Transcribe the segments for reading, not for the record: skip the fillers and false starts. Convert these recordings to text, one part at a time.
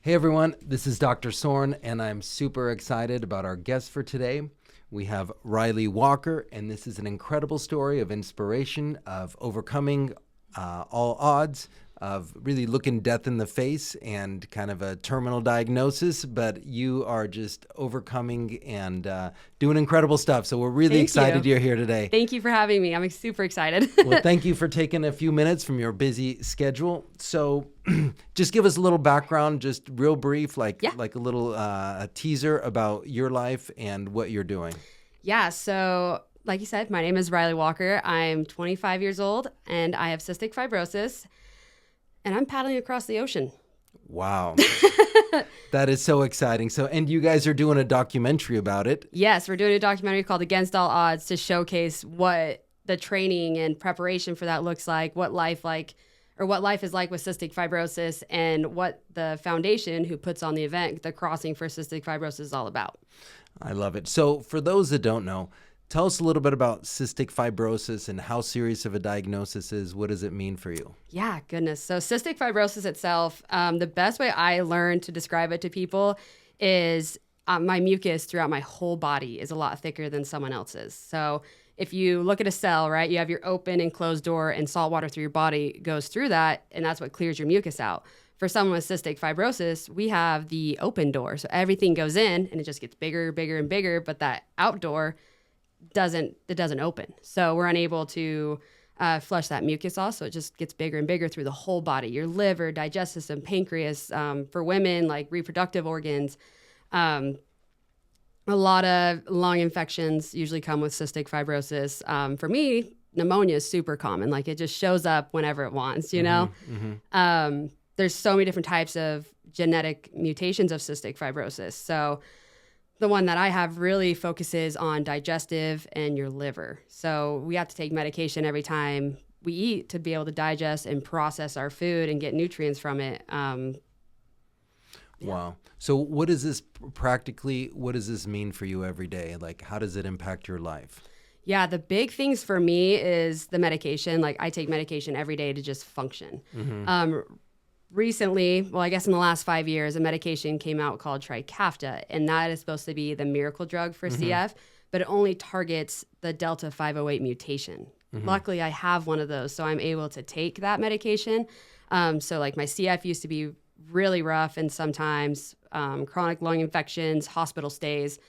Hey everyone, this is Dr.Sorin, and I'm super excited about our guest for today. We have Rylee Walker, and this is an incredible story of inspiration, of overcoming all odds, of really looking death in the face and kind of a terminal diagnosis, but you are just overcoming and doing incredible stuff. So we're really excited you're here today. Thank you for having me. I'm super excited. Well, thank you for taking a few minutes from your busy schedule. So just give us a little background, just real brief, like a little a teaser about your life and what you're doing. Yeah, so like you said, my name is Rylee Walker. I'm 25 years old, and I have cystic fibrosis, and I'm paddling across the ocean. Wow. That is so exciting. So, and you guys are doing a documentary about it. Yes, we're doing a documentary called Against All Odds to showcase what the training and preparation for that looks like, what life is like with cystic fibrosis, and what the foundation who puts on the event, the Crossing for Cystic Fibrosis, is all about. I love it. So for those that don't know, tell us a little bit about cystic fibrosis and how serious of a diagnosis is. What does it mean for you? Yeah, goodness. So cystic fibrosis itself, the best way I learned to describe it to people is my mucus throughout my whole body is a lot thicker than someone else's. So if you look at a cell, right, you have your open and closed door, and salt water through your body goes through that, and that's what clears your mucus out. For someone with cystic fibrosis, we have the open door. So everything goes in and it just gets bigger, bigger, and bigger, but that outdoor doesn't open. So we're unable to flush that mucus off. So it just gets bigger and bigger through the whole body, your liver, digestive system, pancreas, for women, like reproductive organs. A lot of lung infections usually come with cystic fibrosis. For me, pneumonia is super common. Like it just shows up whenever it wants, you know? There's so many different types of genetic mutations of cystic fibrosis. So the one that I have really focuses on digestive and your liver. So we have to take medication every time we eat to be able to digest and process our food and get nutrients from it. Wow. So what does this mean for you every day? Like, how does it impact your life? Yeah, the big things for me is the medication. Like I take medication every day to just function. Recently, well, I guess in the last 5 years, a medication came out called Trikafta, and that is supposed to be the miracle drug for CF, but it only targets the Delta 508 mutation. Luckily, I have one of those, so I'm able to take that medication. So like my CF used to be really rough, and sometimes chronic lung infections, hospital stays.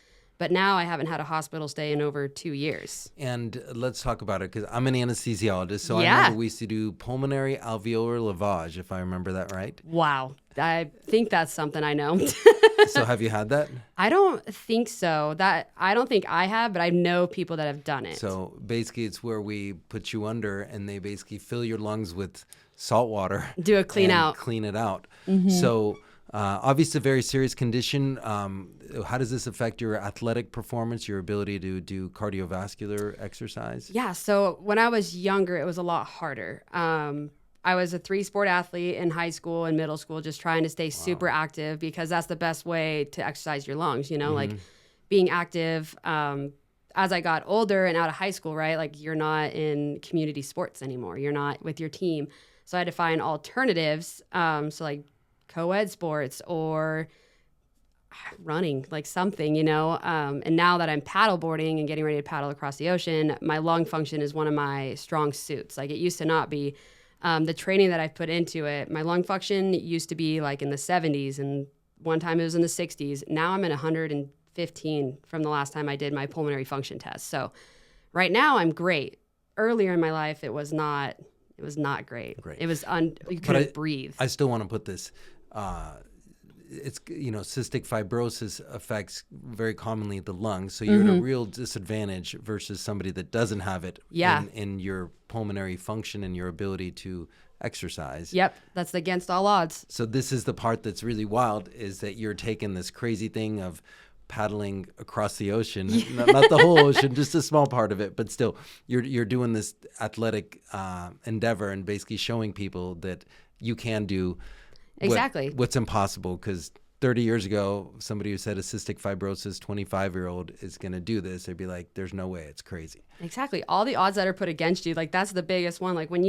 But now I haven't had a hospital stay in over 2 years. And let's talk about it, because I'm an anesthesiologist, so I remember we used to do pulmonary alveolar lavage, if I remember that right. Wow. I think that's something I know. So have you had that? I don't think so. I don't think I have, but I know people that have done it. So basically it's where we put you under, and they basically fill your lungs with salt water. Do a clean out. Clean it out. So obviously a very serious condition. How does this affect your athletic performance, your ability to do cardiovascular exercise? Yeah, so when I was younger, it was a lot harder. I was a 3-sport athlete in high school and middle school, just trying to stay super active, because that's the best way to exercise your lungs, you know, like being active. As I got older and out of high school, right, like you're not in community sports anymore. You're not with your team. So I had to find alternatives. So like co-ed sports or running, like something, you know. And now that I'm paddleboarding and getting ready to paddle across the ocean, my lung function is one of my strong suits. Like it used to not be. The training that I've put into it, my lung function used to be like in the 70s, and one time it was in the 60s. Now I'm at 115 from the last time I did my pulmonary function test. So right now I'm great. Earlier in my life, it was not great. It was you couldn't breathe. I still want to put this. It's, you know, cystic fibrosis affects very commonly the lungs, so you're at a real disadvantage versus somebody that doesn't have it in your pulmonary function and your ability to exercise. Yep, that's against all odds. So this is the part that's really wild, is that you're taking this crazy thing of paddling across the ocean, not the whole ocean, just a small part of it, but still you're doing this athletic endeavor and basically showing people that you can do what's impossible. Because 30 years ago, somebody who said a cystic fibrosis 25-year-old is going to do this, they'd be like, there's no way, it's crazy. Exactly. All the odds that are put against you, like that's the biggest one. Like when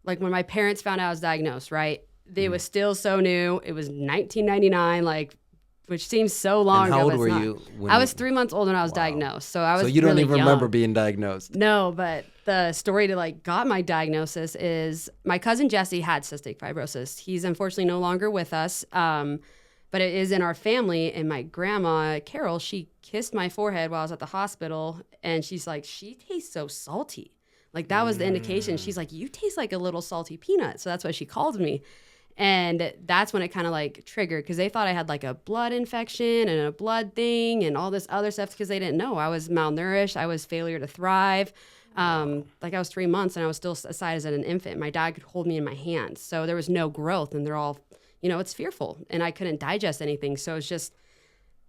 my parents found out I was diagnosed, right? It was still so new. It was 1999, like, which seems so long And ago. how old but were it's not. you? I was 3 months old when I was diagnosed. So I was So you don't really even young. remember being diagnosed? No, but the story to like got my diagnosis is my cousin Jesse had cystic fibrosis. He's unfortunately no longer with us, but it is in our family. And my grandma, Carol, she kissed my forehead while I was at the hospital. And she's like, she tastes so salty. Like that was the indication. She's like, you taste like a little salty peanut. So that's why she called me. And that's when it kind of like triggered because they thought I had like a blood infection and a blood thing and all this other stuff because they didn't know. I was malnourished. I was failure to thrive. Like I was 3 months and I was still a size as an infant. My dad could hold me in my hands. So there was no growth and they're all, it's fearful and I couldn't digest anything. So it's just,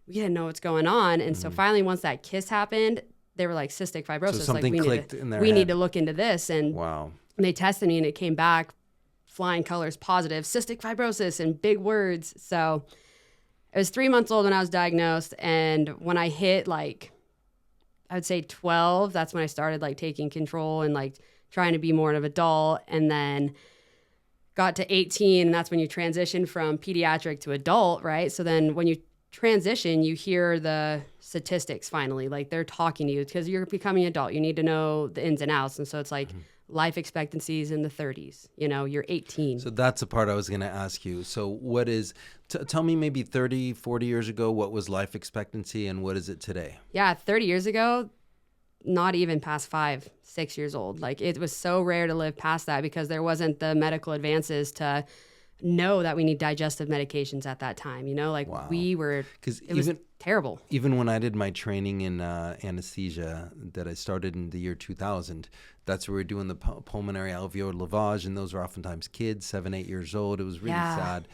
we didn't know what's going on. And so finally, once that kiss happened, they were like cystic fibrosis. So something like clicked in their we head. need to look into this. And Wow. they tested me and it came back flying colors positive, cystic fibrosis and big words. So I was 3 months old when I was diagnosed. And when I hit like, I would say 12, that's when I started like taking control and like trying to be more of an adult. And then got to 18 and that's when you transition from pediatric to adult, right? So then when you transition, you hear the statistics finally, like they're talking to you because you're becoming an adult. You need to know the ins and outs. And so it's like, life expectancies in the 30s, you're 18. So that's the part I was going to ask you. So what is, tell me maybe 30, 40 years ago, what was life expectancy and what is it today? Yeah, 30 years ago, not even past 5, 6 years old. Like it was so rare to live past that because there wasn't the medical advances to know that we need digestive medications at that time, like we were, it was terrible. Even when I did my training in anesthesia that I started in the year 2000, that's where we were doing the pulmonary alveolar lavage, and those were oftentimes kids, 7, 8 years old. It was really sad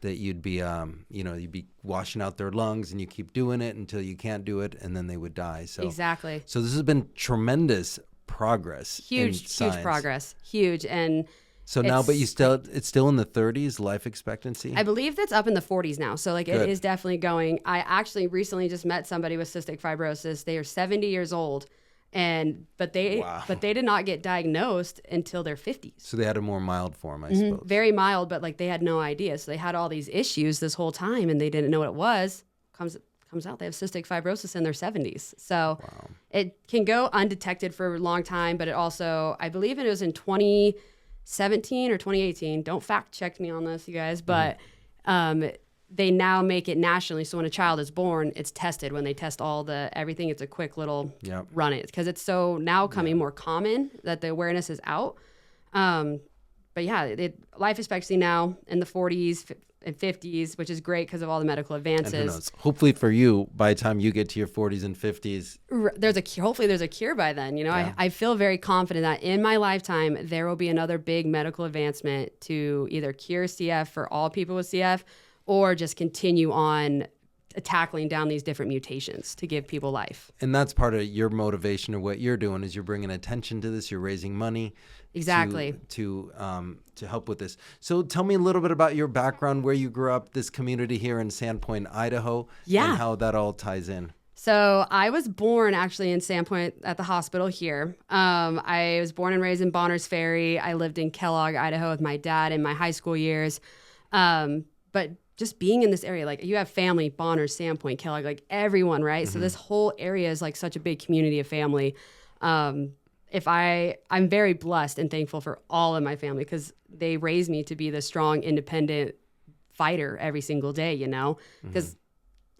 that you'd be, you'd be washing out their lungs and you keep doing it until you can't do it, and then they would die. So exactly. So this has been tremendous progress. Huge progress. Huge. And so now, but it's still in the 30s, life expectancy? I believe that's up in the 40s now. So like Good. It is definitely going. I actually recently just met somebody with cystic fibrosis. They are 70 years old but they did not get diagnosed until their 50s. So they had a more mild form, I suppose. Very mild, but like they had no idea. So they had all these issues this whole time and they didn't know what it was. Comes out they have cystic fibrosis in their 70s. So it can go undetected for a long time, but it also, I believe it was in 2017 or 2018. Don't fact check me on this, you guys, but they now make it nationally. So when a child is born, it's tested. When they test everything, it's a quick little run it because it's so now coming more common that the awareness is out. But yeah, life expectancy now in the 40s and 50s, which is great because of all the medical advances. And who knows? Hopefully for you, by the time you get to your 40s and 50s, there's a cure. Hopefully there's a cure by then. I feel very confident that in my lifetime there will be another big medical advancement to either cure CF for all people with CF or just continue on tackling down these different mutations to give people life. And that's part of your motivation or what you're doing is you're bringing attention to this. You're raising money. Exactly. To help with this. So tell me a little bit about your background, where you grew up, this community here in Sandpoint, Idaho, and how that all ties in. So I was born actually in Sandpoint at the hospital here. I was born and raised in Bonners Ferry. I lived in Kellogg, Idaho with my dad in my high school years. But just being in this area, like you have family, Bonners, Sandpoint, Kellogg, like everyone, right? Mm-hmm. So this whole area is like such a big community of family. I'm very blessed and thankful for all of my family because they raised me to be the strong, independent fighter every single day, because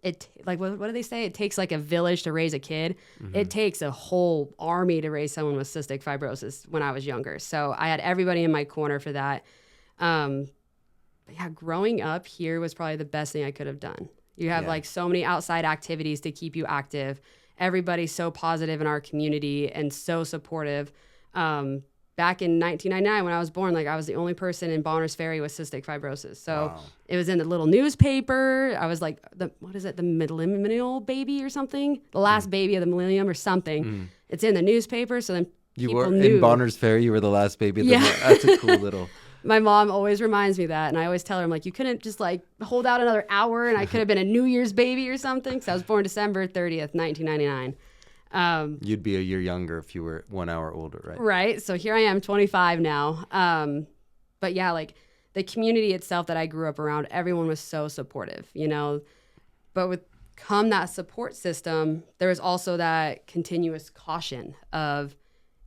what do they say? It takes like a village to raise a kid. Mm-hmm. It takes a whole army to raise someone with cystic fibrosis when I was younger. So I had everybody in my corner for that. Growing up here was probably the best thing I could have done. You have like so many outside activities to keep you active. Everybody's so positive in our community and so supportive. Back in 1999, when I was born, like I was the only person in Bonners Ferry with cystic fibrosis. So it was in the little newspaper. I was like, the millennial baby or something? The last baby of the millennium or something. It's in the newspaper. So then people knew. In Bonners Ferry, you were the last baby of the That's a cool little... My mom always reminds me that, and I always tell her, I'm like, you couldn't just like hold out another hour, and I could have been a New Year's baby or something. Because I was born December 30th, 1999. You'd be a year younger if you were 1 hour older, right? Right. So here I am, 25 now. But yeah, like the community itself that I grew up around, everyone was so supportive, you know. But with come that support system, there was also that continuous caution of,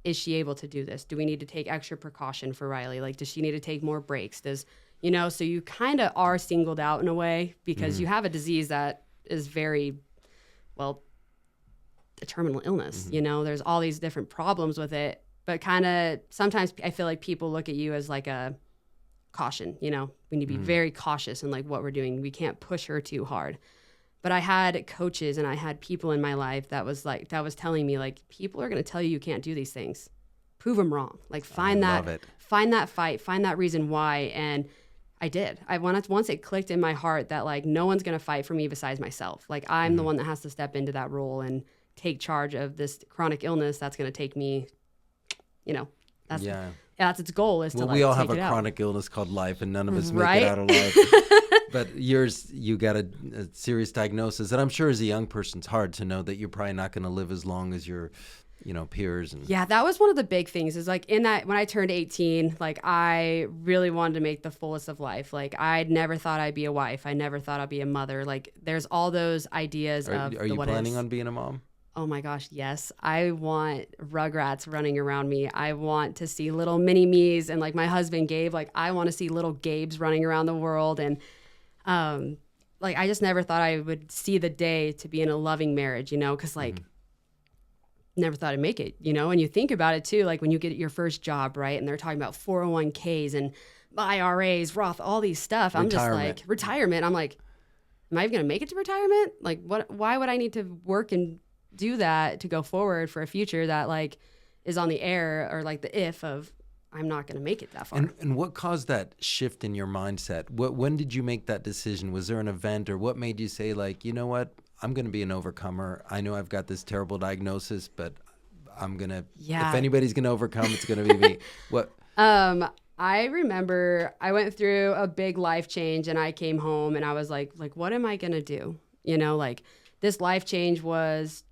is she able to do this? Do we need to take extra precaution for Rylee? Like, does she need to take more breaks? Does, you know, so you kind of are singled out in a way because you have a disease that is very, well, a terminal illness. You know, there's all these different problems with it, but kind of sometimes I feel like people look at you as like a caution, you know, we need to be very cautious in like what we're doing. We can't push her too hard. But I had coaches and I had people in my life that was telling me like, people are going to tell you can't do these things. Prove them wrong. Like find that fight, find that reason why. And I did. Once it clicked in my heart that like, no one's going to fight for me besides myself. Like I'm the one that has to step into that role and take charge of this chronic illness that's going to take me, you know, that's its goal is to like, we all take have a it out. chronic illness called life and none of us make Right? it out alive. But yours, you got a serious diagnosis, and I'm sure as a young person, it's hard to know that you're probably not going to live as long as your, you know, peers. And yeah, that was one of the big things. Is like in that when I turned 18, like I really wanted to make the fullest of life. Like I'd never thought I'd be a wife. I never thought I'd be a mother. Like there's all those ideas of. Are you planning on being a mom? Oh my gosh, yes. I want Rugrats running around me. I want to see little mini me's and like my husband Gabe. Like I want to see little Gabes running around the world and. Like I just never thought I would see the day to be in a loving marriage, you know, because like never thought I'd make it, you know. And you think about it too, like when you get your first job, right? And they're talking about 401ks and IRAs, Roth, all these stuff. I'm just like retirement. I'm like, am I even gonna make it to retirement? Like why would I need to work and do that to go forward for a future that like is on the air or like the if of I'm not going to make it that far. And what caused that shift in your mindset? When did you make that decision? Was there an event or what made you say like, you know what, I'm going to be an overcomer. I know I've got this terrible diagnosis, but I'm going to, if anybody's going to overcome, it's going to be me. What? I remember I went through a big life change and I came home and I was like, what am I going to do? You know, like this life change was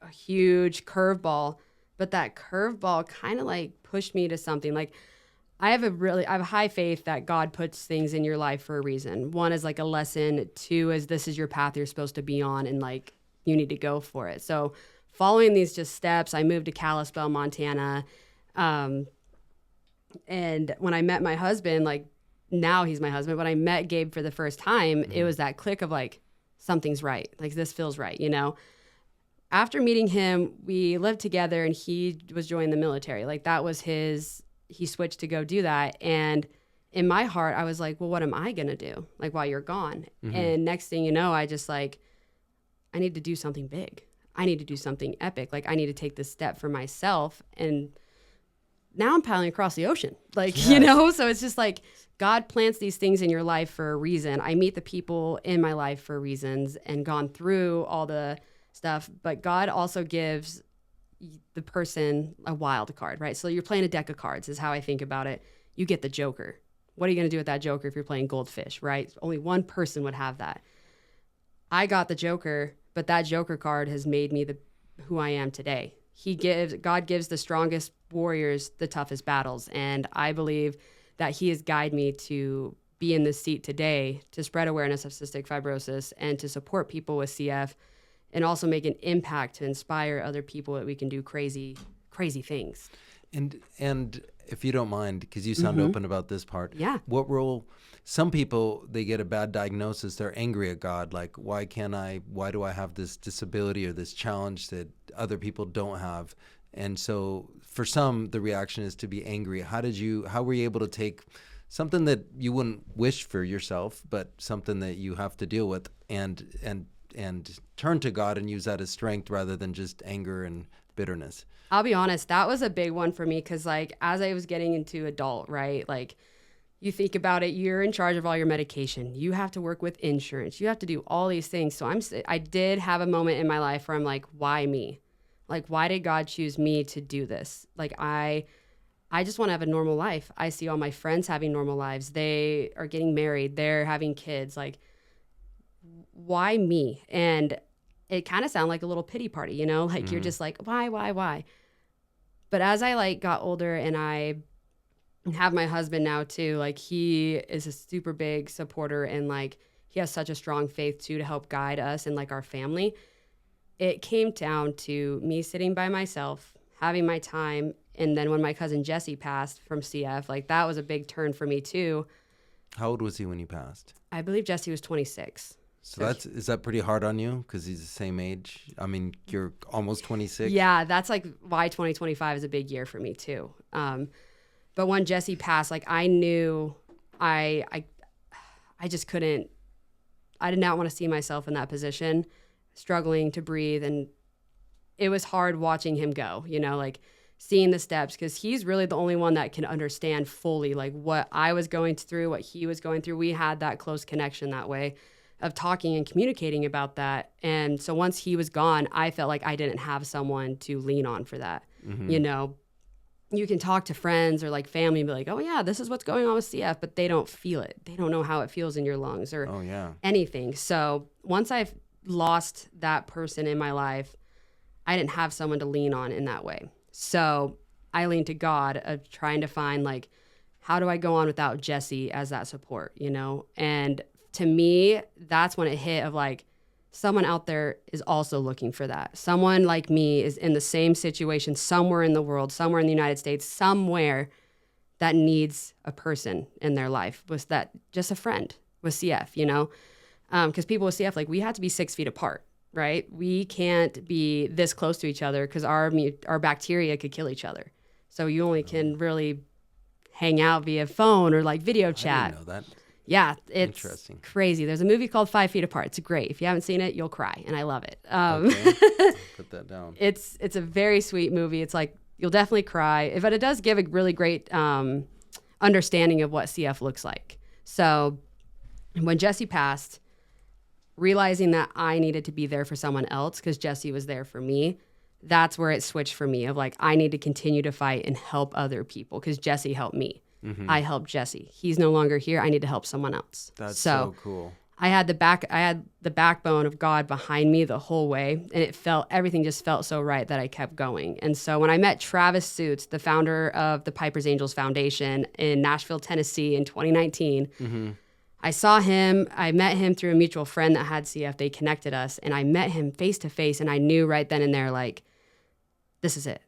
a huge curveball, but that curveball kind of like pushed me to something. Like I have high faith that God puts things in your life for a reason. One is like a lesson. Two is this is your path you're supposed to be on and like you need to go for it. So following these just steps, I moved to Kalispell, Montana. And when I met my husband, like now he's my husband, when I met Gabe for the first time, it was that click of like, something's right. Like this feels right, you know? After meeting him, we lived together and he was joining the military. Like that was he switched to go do that. And in my heart, I was like, well, what am I going to do? Like while you're gone. And next thing you know, I just like, I need to do something big. I need to do something epic. Like I need to take this step for myself. And now I'm paddling across the ocean. Like, you know, so it's just like God plants these things in your life for a reason. I meet the people in my life for reasons and gone through all the stuff, but God also gives the person a wild card, right? So you're playing a deck of cards is how I think about it. You get the Joker. What are you going to do with that Joker if you're playing Goldfish, right? Only one person would have that. I got the Joker, but that Joker card has made me who I am today. God gives the strongest warriors the toughest battles, and I believe that he has guided me to be in this seat today to spread awareness of cystic fibrosis and to support people with CF and also make an impact to inspire other people that we can do crazy things. And if you don't mind, because you sound open about this part, what role, some people, they get a bad diagnosis, they're angry at God, like, why do I have this disability or this challenge that other people don't have? And so for some, the reaction is to be angry. How were you able to take something that you wouldn't wish for yourself, but something that you have to deal with and turn to God and use that as strength rather than just anger and bitterness? I'll be honest, that was a big one for me because like as I was getting into adult, right? Like you think about it, you're in charge of all your medication. You have to work with insurance. You have to do all these things. So I did have a moment in my life where I'm like, why me? Like, why did God choose me to do this? Like, I just want to have a normal life. I see all my friends having normal lives. They are getting married. They're having kids. Like, why me? And it kind of sounded like a little pity party, you know? Like, you're just like, why? But as I, like, got older and I and have my husband now too. Like he is a super big supporter and like he has such a strong faith too to help guide us and like our family. It came down to me sitting by myself, having my time. And then when my cousin Jesse passed from CF, like that was a big turn for me too. How old was he when he passed? I believe Jesse was 26. So is that pretty hard on you because he's the same age? I mean, you're almost 26. Yeah, that's like why 2025 is a big year for me too. But when Jesse passed, like I knew I just couldn't, I did not want to see myself in that position, struggling to breathe. And it was hard watching him go, you know, like seeing the steps, because he's really the only one that can understand fully like what I was going through, what he was going through. We had that close connection that way of talking and communicating about that. And so once he was gone, I felt like I didn't have someone to lean on for that. Mm-hmm. You know, you can talk to friends or like family and be like, oh yeah, this is what's going on with CF, but they don't feel it. They don't know how it feels in your lungs or anything. So once I've lost that person in my life, I didn't have someone to lean on in that way. So I leaned to God of trying to find like, how do I go on without Jesse as that support, you know? And to me, that's when it hit of like, someone out there is also looking for that. Someone like me is in the same situation somewhere in the world, somewhere in the United States, somewhere that needs a person in their life. Was that just a friend with CF, you know? Because people with CF, like we had to be 6 feet apart, right? We can't be this close to each other because our bacteria could kill each other. So you only can really hang out via phone or like video chat. I didn't know that. Yeah, it's crazy. There's a movie called 5 Feet Apart. It's great. If you haven't seen it, you'll cry, and I love it. Okay. Put that down. It's a very sweet movie. It's like you'll definitely cry, but it does give a really great understanding of what CF looks like. So when Jesse passed, realizing that I needed to be there for someone else because Jesse was there for me, that's where it switched for me of like I need to continue to fight and help other people because Jesse helped me. Mm-hmm. I helped Jesse. He's no longer here. I need to help someone else. That's so cool. I had the backbone of God behind me the whole way, and everything just felt so right that I kept going. And so when I met Travis Suits, the founder of the Piper's Angels Foundation in Nashville, Tennessee in 2019, mm-hmm. I met him through a mutual friend that had CF. They connected us, and I met him face to face, and I knew right then and there, like, this is it.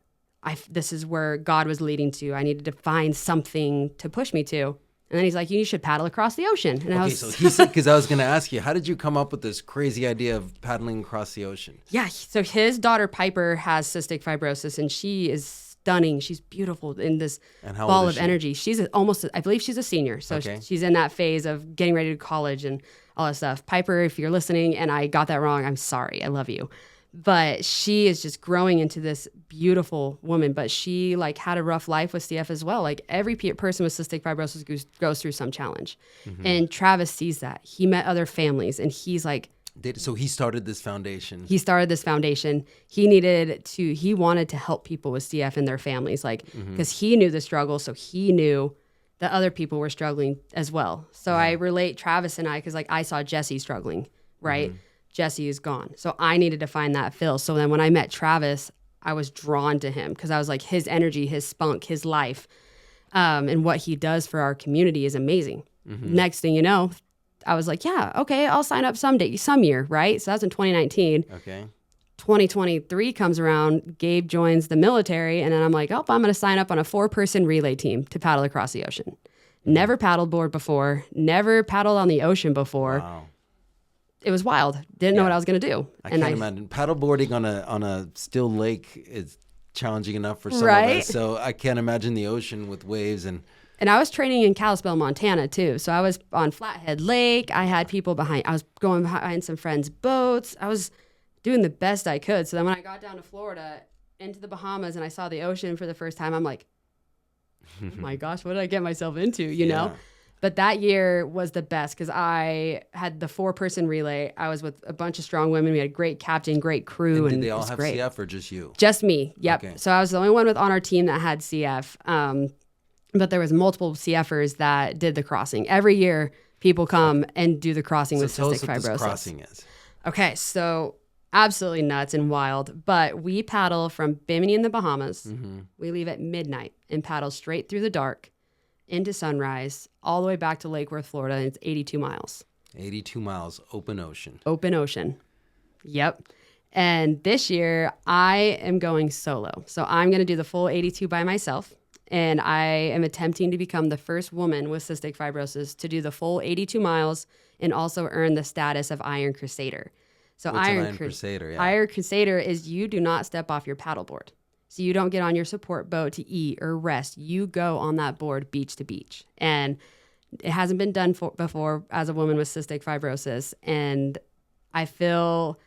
This is where God was leading to. I needed to find something to push me to. And then he's like, you should paddle across the ocean. And so he said, because I was going to ask you, how did you come up with this crazy idea of paddling across the ocean? Yeah. So his daughter, Piper, has cystic fibrosis, and she is stunning. She's beautiful in this ball of energy. She's I believe she's a senior. So she's in that phase of getting ready to college and all that stuff. Piper, if you're listening and I got that wrong, I'm sorry. I love you. But she is just growing into this beautiful woman. But she like had a rough life with CF as well. Like every person with cystic fibrosis goes through some challenge. Mm-hmm. And Travis sees that. He met other families and he's like, so he started this foundation. He wanted to help people with CF and their families, like, because he knew the struggle. So he knew that other people were struggling as well. So I relate Travis and I, because like I saw Jesse struggling, right? Mm-hmm. Jesse is gone. So I needed to find that fill. So then when I met Travis, I was drawn to him because I was like, his energy, his spunk, his life, and what he does for our community is amazing. Mm-hmm. Next thing you know, I was like, yeah, okay, I'll sign up some year, right? So that was in 2019. Okay. 2023 comes around, Gabe joins the military, and then I'm like, I'm going to sign up on a 4-person relay team to paddle across the ocean. Never paddleboard before, never paddled on the ocean before. Wow. It was wild. Didn't know what I was going to do. I can't imagine. Paddleboarding on a still lake is challenging enough for some of us. So I can't imagine the ocean with waves. And I was training in Kalispell, Montana, too. So I was on Flathead Lake. I had people behind. I was going behind some friends' boats. I was doing the best I could. So then when I got down to Florida, into the Bahamas, and I saw the ocean for the first time, I'm like, oh my gosh, what did I get myself into, you know? But that year was the best because I had the 4-person relay. I was with a bunch of strong women. We had a great captain, great crew. And did they all have CF or just you? Just me. Yep. Okay. So I was the only one on our team that had CF. But there was multiple CFers that did the crossing. Every year, people come and do the crossing with cystic fibrosis. Tell us what this crossing is. Okay, so absolutely nuts and wild. But we paddle from Bimini in the Bahamas. Mm-hmm. We leave at midnight and paddle straight through the dark into Sunrise, all the way back to Lake Worth, Florida. And it's 82 miles. 82 miles, open ocean. Open ocean. Yep. And this year, I am going solo. So I'm going to do the full 82 by myself. And I am attempting to become the first woman with cystic fibrosis to do the full 82 miles and also earn the status of Iron Crusader. So What's an Iron Crusader? Yeah. Iron Crusader is you do not step off your paddleboard. So you don't get on your support boat to eat or rest. You go on that board beach to beach. And it hasn't been done before as a woman with cystic fibrosis. And I feel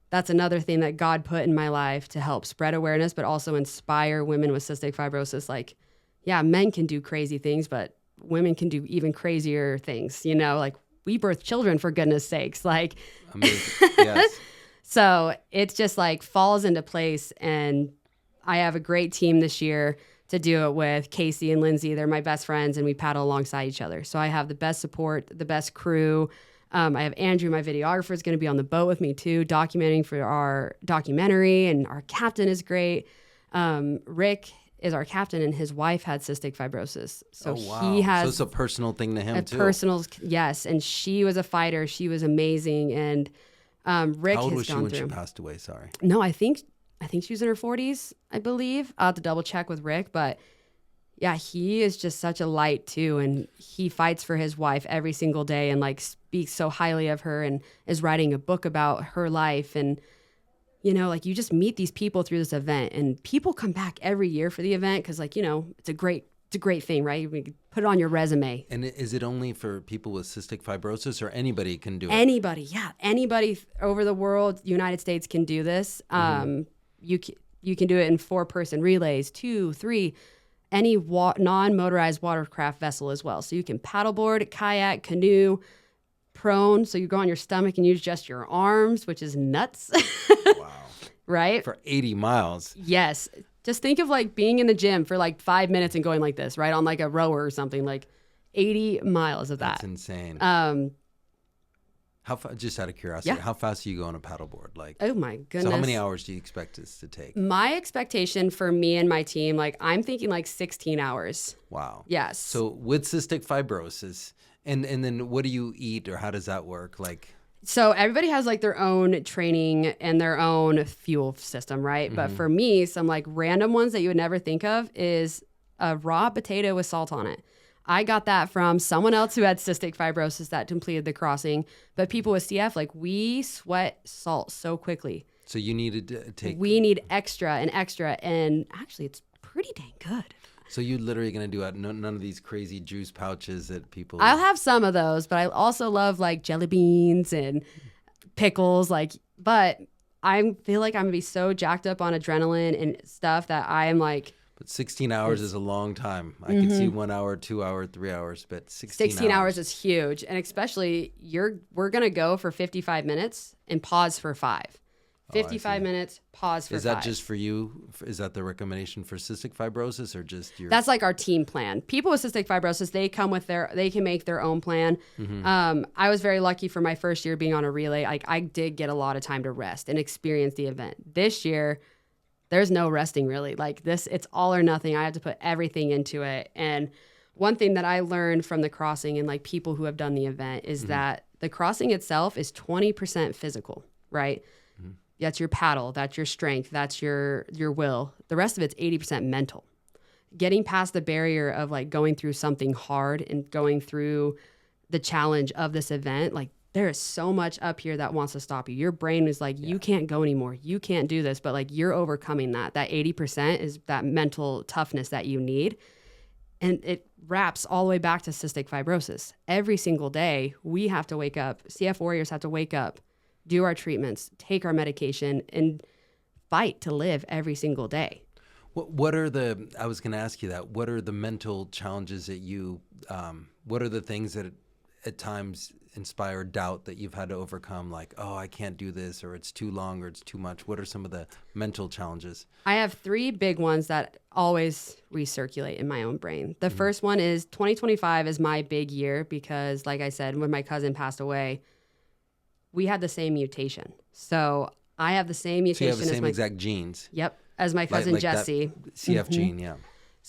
that's another thing that God put in my life to help spread awareness, but also inspire women with cystic fibrosis. Like, yeah, men can do crazy things, but women can do even crazier things. You know, like we birth children, for goodness sakes. Like, amazing. Yes. So it's just like falls into place. And I have a great team this year to do it with. Casey and Lindsay. They're my best friends, and we paddle alongside each other. So I have the best support, the best crew. I have Andrew, my videographer, is going to be on the boat with me too, documenting for our documentary, and our captain is great. Rick is our captain, and his wife had cystic fibrosis. So he has... So it's a personal thing to him too. Personal, yes. And she was a fighter. She was amazing. And Rick How old has was she gone when through... she passed away? Sorry. No, I think she was in her 40s, I believe. I'll have to double check with Rick, but yeah, he is just such a light too. And he fights for his wife every single day and like speaks so highly of her and is writing a book about her life. And, you know, like you just meet these people through this event, and people come back every year for the event. Cause like, you know, it's a great thing, right? You can put it on your resume. And is it only for people with cystic fibrosis, or anybody can do it? Anybody. Yeah. Anybody over the world, United States can do this. You can do it in 4-person relays, 2, 3, any non-motorized watercraft vessel as well. So you can paddleboard, kayak, canoe, prone. So you go on your stomach and use just your arms, which is nuts. Wow. Right? For 80 miles. Yes. Just think of like being in the gym for like 5 minutes and going like this, right? On like a rower or something, like 80 miles of that. That's insane. Just out of curiosity, Yeah. how fast do you go on a paddleboard? Like, Oh my goodness. so how many hours do you expect this to take? My expectation for me and my team, like I'm thinking like 16 hours. Wow. Yes. So with cystic fibrosis, and then what do you eat, or how does that work? Like, So everybody has like their own training and their own fuel system, right? But for me, some like random ones that you would never think of is a raw potato with salt on it. I got that from someone else who had cystic fibrosis that completed the crossing. But people with CF, like we sweat salt so quickly. so you needed to take. We need extra and extra. And actually, it's pretty dang good. So you're literally gonna do none of these crazy juice pouches that people. I'll have some of those, but I also love like jelly beans and pickles. But I feel like I'm gonna be so jacked up on adrenaline and stuff that I'm like. But 16 hours is a long time. I can see 1 hour, 2 hour, 3 hours, but 16 hours is huge. And especially we're going to go for 55 minutes and pause for 5. 55 minutes, pause for 5. Is that just for you? Is that the recommendation for cystic fibrosis, or just your? That's like our team plan. People with cystic fibrosis, they can make their own plan. I was very lucky for my first year being on a relay. Like I did get a lot of time to rest and experience the event. This year, there's no resting really. Like this, it's all or nothing. I have to put everything into it. And one thing that I learned from the crossing and like people who have done the event is that the crossing itself is 20% physical, right? That's your paddle, that's your strength, that's your will. The rest of it's 80% mental. Getting past the barrier of like going through something hard and going through the challenge of this event, like there is so much up here that wants to stop you. Your brain is like, you can't go anymore. You can't do this. But like you're overcoming that. That 80% is that mental toughness that you need. And it wraps all the way back to cystic fibrosis. Every single day, we have to wake up. CF warriors have to wake up, do our treatments, take our medication, and fight to live every single day. I was going to ask you that. What are the mental challenges that what are the things that at times inspire doubt that you've had to overcome? Like, oh, I can't do this, or it's too long, or it's too much. What are some of the mental challenges? I have 3 big ones that always recirculate in my own brain. The first one is 2025 is my big year because, like I said, when my cousin passed away, we had the same mutation. So I have the same mutation. So you have the same exact genes. Yep, as my cousin like Jesse. that CF gene, yeah.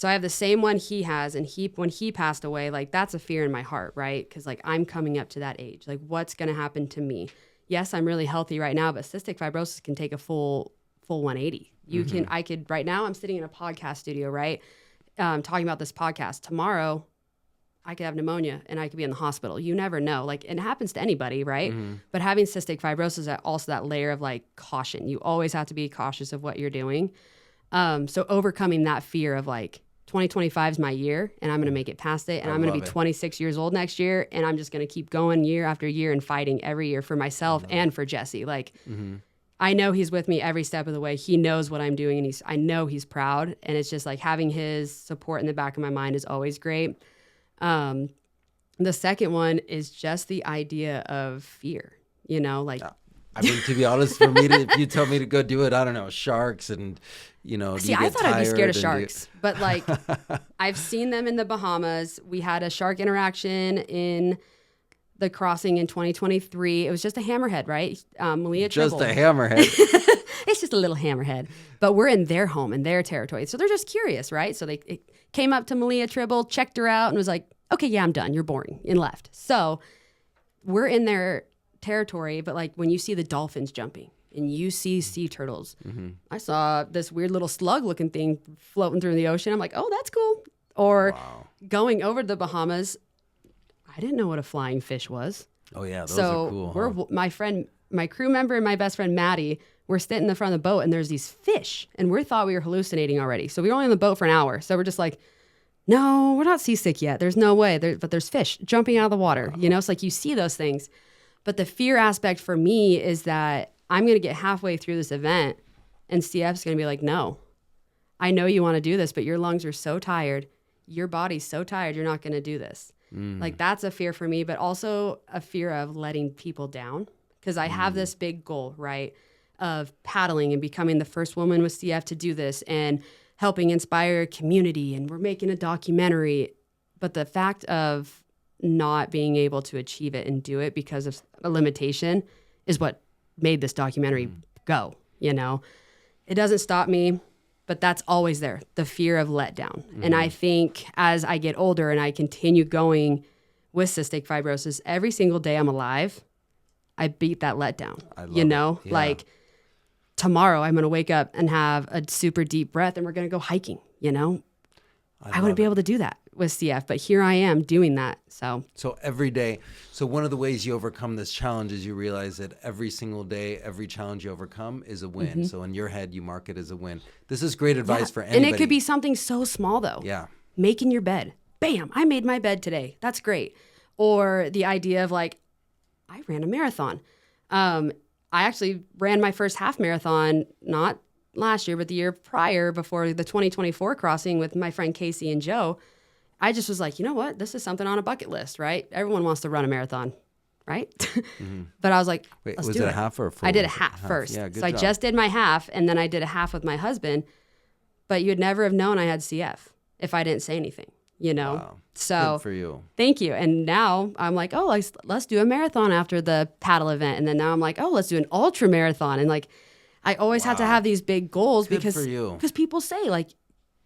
So I have the same one he has, and when he passed away, like that's a fear in my heart, right? Because like I'm coming up to that age. Like what's going to happen to me? Yes, I'm really healthy right now, but cystic fibrosis can take a full 180. I could right now. I'm sitting in a podcast studio, right, talking about this podcast. Tomorrow, I could have pneumonia and I could be in the hospital. You never know. Like it happens to anybody, right? But having cystic fibrosis, also that layer of like caution. You always have to be cautious of what you're doing. So overcoming that fear of like 2025 is my year and I'm going to make it past it. And I'm going to be 26 years old next year. And I'm just going to keep going year after year and fighting every year for myself and for Jesse. Like I know he's with me every step of the way. He knows what I'm doing and I know he's proud. And it's just like having his support in the back of my mind is always great. The second one is just the idea of fear, like. I mean, to be honest, for me, if you tell me to go do it, I don't know, sharks and, See, I thought I'd be scared of sharks, but like I've seen them in the Bahamas. We had a shark interaction in the crossing in 2023. It was just a hammerhead, right? Malia Just Tribble. a hammerhead. It's just a little hammerhead, but we're in their home, in their territory. So they're just curious, right? So it came up to Malia Tribble, checked her out and was like, okay, yeah, I'm done. You're boring, and left. So we're in their territory, but like when you see the dolphins jumping and you see sea turtles, I saw this weird little slug looking thing floating through the ocean. I'm like, oh, that's cool. Or going over to the Bahamas, I didn't know what a flying fish was. Oh yeah, those are cool. My crew member and my best friend Maddie, we're sitting in the front of the boat and there's these fish and we thought we were hallucinating already. So we were only on the boat for an hour. So we're just like, no, we're not seasick yet. There's no way. But there's fish jumping out of the water. It's like you see those things. But the fear aspect for me is that I'm going to get halfway through this event and CF's going to be like, no, I know you want to do this, but your lungs are so tired. Your body's so tired. You're not going to do this. Like that's a fear for me, but also a fear of letting people down because I have this big goal, right, of paddling and becoming the first woman with CF to do this and helping inspire a community. And we're making a documentary. But the fact of not being able to achieve it and do it because of a limitation is what made this documentary go, It doesn't stop me, but that's always there, the fear of letdown. And I think as I get older and I continue going with cystic fibrosis, every single day I'm alive, I beat that letdown, Yeah. Like tomorrow I'm going to wake up and have a super deep breath and we're going to go hiking, I wouldn't be able to do that with CF, but here I am doing that. So every day. So one of the ways you overcome this challenge is you realize that every single day, every challenge you overcome is a win. So in your head, you mark it as a win. This is great advice for anybody. And it could be something so small though. Yeah. Making your bed. Bam, I made my bed today. That's great. Or the idea of like, I ran a marathon. I actually ran my first half marathon, not last year, but the year prior before the 2024 crossing with my friend Casey and Joe. I just was like, you know what? This is something on a bucket list, right? Everyone wants to run a marathon, right? But I was like, wait, let's was do it a half or a full? I did a half first. Yeah, good so job. I just did my half, and then I did a half with my husband. But you'd never have known I had CF if I didn't say anything, Wow. So good for you. Thank you. And now I'm like, oh, let's do a marathon after the paddle event. And then now I'm like, oh, let's do an ultra marathon. And like, I always have to have these big goals Good because for you. people say like,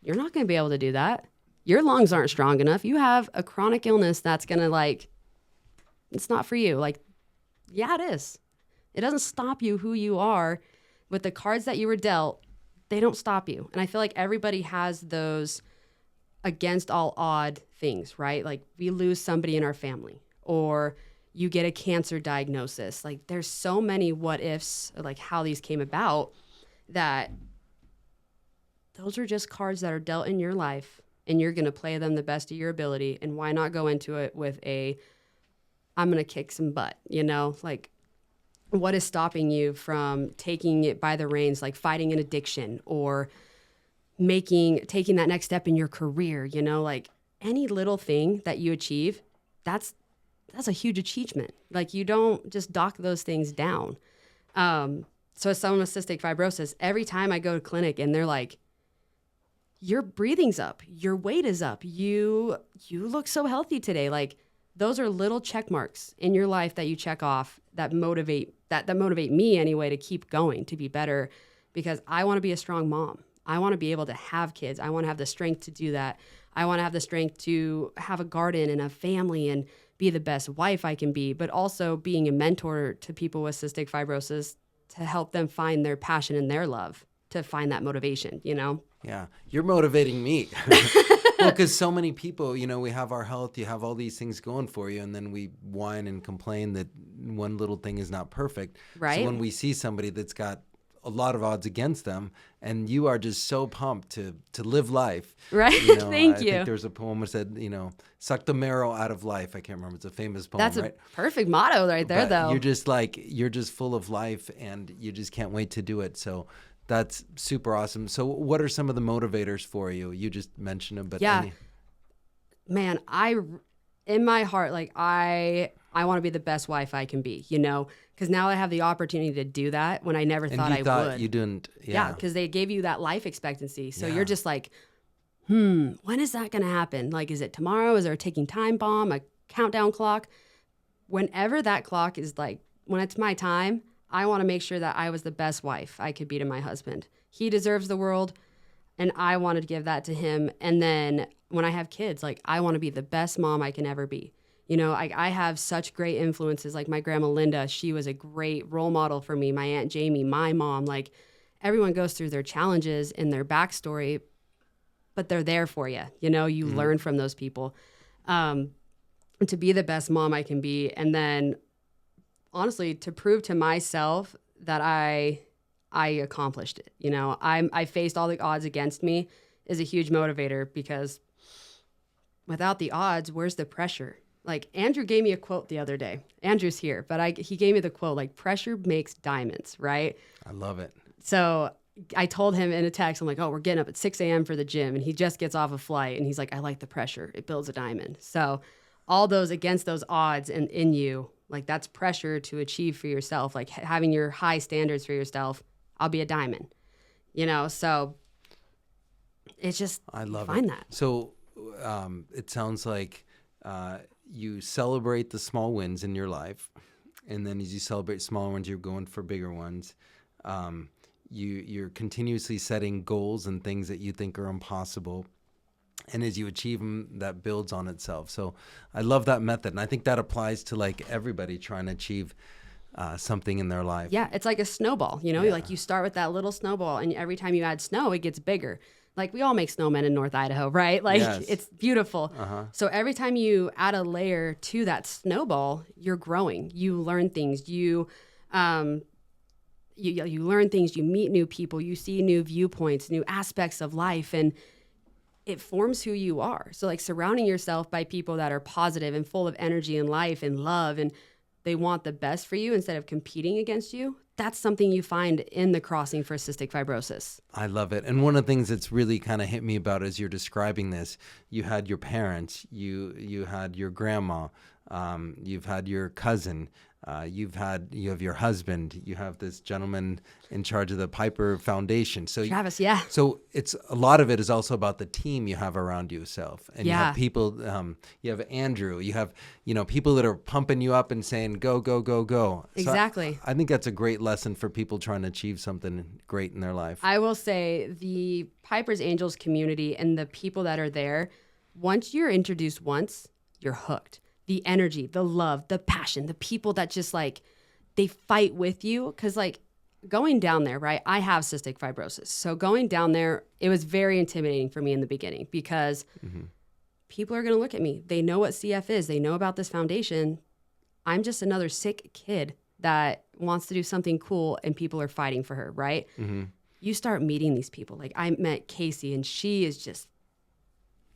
you're not going to be able to do that. Your lungs aren't strong enough. You have a chronic illness that's going to like, it's not for you. Like, yeah, it is. It doesn't stop you who you are with the cards that you were dealt. They don't stop you. And I feel like everybody has those against all odd things, right? Like we lose somebody in our family or you get a cancer diagnosis. Like there's so many what ifs, like how these came about, that those are just cards that are dealt in your life and you're going to play them the best of your ability. And why not go into it with I'm going to kick some butt, like what is stopping you from taking it by the reins, like fighting an addiction or taking that next step in your career, like any little thing that you achieve, that's a huge achievement. Like you don't just dock those things down. So as someone with cystic fibrosis, every time I go to clinic and they're like, your breathing's up, your weight is up, you look so healthy today. Like those are little check marks in your life that you check off that motivate me anyway to keep going, to be better, because I want to be a strong mom. I want to be able to have kids. I want to have the strength to do that. I want to have the strength to have a garden and a family and be the best wife I can be, but also being a mentor to people with cystic fibrosis to help them find their passion and their love, to find that motivation, you know? Yeah, you're motivating me. Well, because so many people, you know, we have our health, you have all these things going for you, and then we whine and complain that one little thing is not perfect. Right. So when we see somebody that's got a lot of odds against them, and you are just so pumped to live life. Right. You know, Thank I you. think there's a poem that said, you know, suck the marrow out of life. I can't remember. It's a famous poem, That's right? a perfect motto right there, But though. you're just full of life, and you just can't wait to do it. So that's super awesome. So what are some of the motivators for you? You just mentioned them, but Yeah. Man, in my heart, like I want to be the best wife I can be, you know, because now I have the opportunity to do that when I never thought I would. You didn't. Yeah, because they gave you that life expectancy. So Yeah. you're just like, when is that going to happen? Like, is it tomorrow? Is there a ticking time bomb, a countdown clock? Whenever that clock is like, when it's my time, I want to make sure that I was the best wife I could be to my husband. He deserves the world, and I wanted to give that to him. And then when I have kids, like, I want to be the best mom I can ever be. You know, I have such great influences. Like my grandma Linda, she was a great role model for me. My Aunt Jamie, my mom, like everyone goes through their challenges and their backstory, but they're there for you. You know, you learn from those people. To be the best mom I can be. And then honestly, to prove to myself that I accomplished it. You know, I faced all the odds against me is a huge motivator, because without the odds, where's the pressure? Like Andrew gave me a quote the other day. Andrew's here, but he gave me the quote, like, pressure makes diamonds, right? I love it. So I told him in a text, I'm like, oh, we're getting up at 6 a.m. for the gym. And he just gets off a flight. And he's like, I like the pressure. It builds a diamond. So all those against those odds and in you, like that's pressure to achieve for yourself, like having your high standards for yourself. I'll be a diamond, you know? So it's just, I love find it. that. So it sounds like you celebrate the small wins in your life, and then as you celebrate smaller ones, you're going for bigger ones. You're continuously setting goals and things that you think are impossible, and as you achieve them, that builds on itself. So I love that method, and I think that applies to like everybody trying to achieve something in their life. Yeah, it's like a snowball, you know? Yeah. Like you start with that little snowball, and every time you add snow, it gets bigger. Like we all make snowmen in North Idaho, right? Like Yes. It's beautiful. Uh-huh. So every time you add a layer to that snowball, you're growing. You learn things. You learn things. You meet new people. You see new viewpoints, new aspects of life, and it forms who you are. So like surrounding yourself by people that are positive and full of energy and life and love, and they want the best for you instead of competing against you. That's something you find in the crossing for cystic fibrosis. I love it. And one of the things that's really kind of hit me about as you're describing this, you had your parents, you had your grandma, you've had your cousin, you have your husband, you have this gentleman in charge of the Piper Foundation. So Travis, yeah. So it's a lot of it is also about the team you have around yourself, and you have people. You have Andrew. You have people that are pumping you up and saying go go go go. Exactly. So I think that's a great lesson for people trying to achieve something great in their life. I will say the Piper's Angels community and the people that are there, once you're introduced once, you're hooked. The energy, the love, the passion, the people that just like, they fight with you. Because like going down there, right? I have cystic fibrosis. So going down there, it was very intimidating for me in the beginning, because people are going to look at me. They know what CF is. They know about this foundation. I'm just another sick kid that wants to do something cool, and people are fighting for her, right? You start meeting these people. Like I met Casey, and she is just,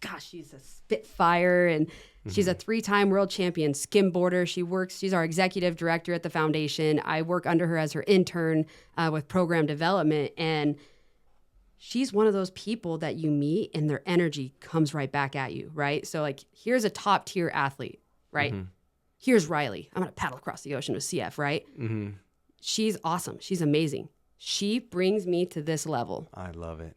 gosh, she's a spitfire, and she's a 3-time world champion skimboarder. She's our executive director at the foundation. I work under her as her intern with program development, and she's one of those people that you meet and their energy comes right back at you, right? So like, here's a top tier athlete, right? Here's Rylee. I'm going to paddle across the ocean with CF, right? She's awesome. She's amazing. She brings me to this level. I love it.